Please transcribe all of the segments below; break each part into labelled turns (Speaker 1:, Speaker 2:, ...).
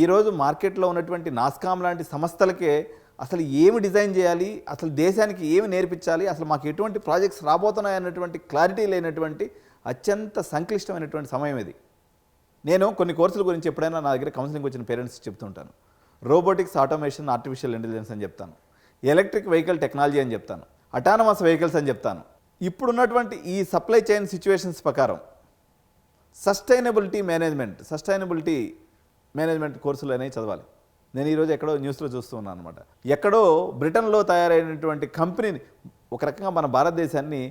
Speaker 1: ఈరోజు మార్కెట్లో ఉన్నటువంటి నాస్కామ్ లాంటి సంస్థలకే అసలు ఏమి డిజైన్ చేయాలి, అసలు దేశానికి ఏమి నేర్పించాలి, అసలు మాకు ఎటువంటి ప్రాజెక్ట్స్ రాబోతున్నాయి అన్నటువంటి క్లారిటీ లేనటువంటి అత్యంత సంక్లిష్టమైనటువంటి సమయం ఇది. నేను కొన్ని కోర్సుల గురించి ఎప్పుడైనా నా దగ్గర కౌన్సిలింగ్ వచ్చిన పేరెంట్స్ చెప్తుంటాను. రోబోటిక్స్, ఆటోమేషన్, ఆర్టిఫిషియల్ ఇంటెలిజెన్స్ అని చెప్తాను, ఎలక్ట్రిక్ వెహికల్ టెక్నాలజీ అని చెప్తాను, అటానమస్ వెహికల్స్ అని చెప్తాను. ఇప్పుడున్నటువంటి ఈ సప్లై చైన్ సిచ్యువేషన్స్ ప్రకారం సస్టైనబిలిటీ మేనేజ్మెంట్ కోర్సులు అనేవి చదవాలి. నేను ఈరోజు ఎక్కడో న్యూస్లో చూస్తూ ఉన్నాను అనమాట. ఎక్కడో బ్రిటన్లో తయారైనటువంటి కంపెనీని ఒక రకంగా మన భారతదేశాన్ని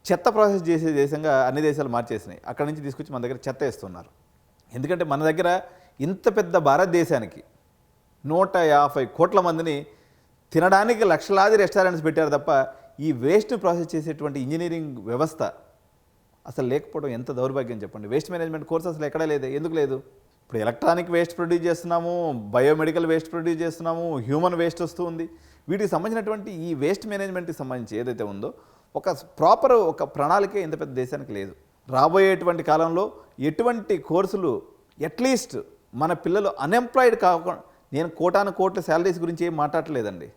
Speaker 1: చెత్త ప్రాసెస్ చేసే దేశంగా అన్ని దేశాలు మార్చేసినాయి. అక్కడి నుంచి తీసుకొచ్చి మన దగ్గర చెత్త వేస్తున్నారు. ఎందుకంటే మన దగ్గర ఇంత పెద్ద భారతదేశానికి 150 కోట్ల మందిని తినడానికి లక్షలాది రెస్టారెంట్స్ పెట్టారు తప్ప ఈ వేస్ట్ ప్రాసెస్ చేసేటువంటి ఇంజనీరింగ్ వ్యవస్థ అసలు లేకపోవడం ఎంత దౌర్భాగ్యం చెప్పండి. వేస్ట్ మేనేజ్మెంట్ కోర్స్ అసలు ఎక్కడా లేదు. ఎందుకు లేదు? ఇప్పుడు ఎలక్ట్రానిక్ వేస్ట్ ప్రొడ్యూస్ చేస్తున్నాము, బయోమెడికల్ వేస్ట్ ప్రొడ్యూస్ చేస్తున్నాము, హ్యూమన్ వేస్ట్ వస్తూ ఉంది. వీటికి సంబంధించినటువంటి ఈ వేస్ట్ మేనేజ్మెంట్కి సంబంధించి ఏదైతే ఉందో ఒక ప్రణాళిక ఇంత పెద్ద దేశానికి లేదు. రాబోయేటువంటి కాలంలో ఎటువంటి కోర్సులు అట్లీస్ట్ మన పిల్లలు అన్ఎంప్లాయిడ్ కాకుండా, నేను కోట్ల శాలరీస్ గురించి ఏం మాట్లాడలేదండి,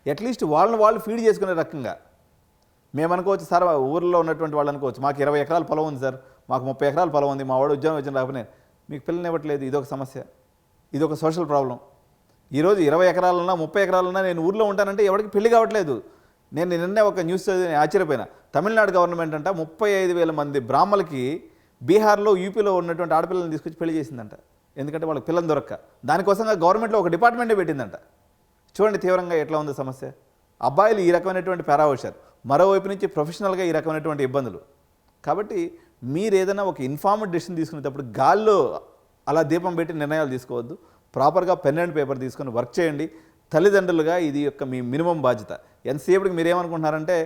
Speaker 1: అట్లీస్ట్ వాళ్ళు ఫీడ్ చేసుకునే రకంగా మేము అనుకోవచ్చు. సార్ ఊర్లో ఉన్నటువంటి వాళ్ళు అనుకోవచ్చు, మాకు 20 ఎకరాల పొలం ఉంది సార్, మాకు 30 ఎకరాల పొలం ఉంది, మా వాడు ఉద్యోగం వచ్చిన రాకపోతే మీకు పిల్లల్ని ఇవ్వట్లేదు. ఇదొక సమస్య, ఇదొక సోషల్ ప్రాబ్లం. ఈరోజు 20 ఎకరాలన్నా 30 ఎకరాలన్నా నేను ఊర్లో ఉంటానంటే ఎవరికి పెళ్లి కావట్లేదు. నేను నిన్నే ఒక న్యూస్ చదివి ఆశ్చర్యపోయినా. తమిళనాడు గవర్నమెంట్ అంట 35,000 మంది బ్రాహ్మలకి బీహార్లో, యూపీలో ఉన్నటువంటి ఆడపిల్లల్ని తీసుకొచ్చి పెళ్లి చేసిందంట. ఎందుకంటే వాళ్ళకి పిల్లలు దొరక్క. దానికోసంగా గవర్నమెంట్లో ఒక డిపార్ట్మెంటే పెట్టిందంట. చూడండి తీవ్రంగా ఎట్లా ఉంది సమస్య. అబ్బాయిలు ఈ రకమైనటువంటి పారావోషారు, మరోవైపు నుంచి ప్రొఫెషనల్గా ఈ రకమైనటువంటి ఇబ్బందులు. కాబట్టి మీరు ఏదైనా ఒక ఇన్ఫార్మ్డ్ డెసిషన్ తీసుకునేటప్పుడు గాల్లో అలా దీపం పెట్టి నిర్ణయాలు తీసుకోవద్దు. ప్రాపర్గా పెన్ అండ్ పేపర్ తీసుకొని వర్క్ చేయండి. తల్లిదండ్రులుగా ఇది యొక్క మీ మినిమం బాధ్యత. ఎంతసేపటికి మీరేమనుకుంటున్నారంటే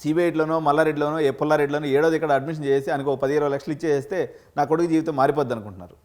Speaker 1: సిబిఐట్లోనో, మల్లారెడ్డిలోనో, పుల్లారెడ్డిలోనో ఏడోది ఇక్కడ అడ్మిషన్ చేసి అనుకో 10-20 లక్షలు ఇచ్చేస్తే నా కొడుకు జీవితం మారిపోద్ది అనుకుంటున్నారు.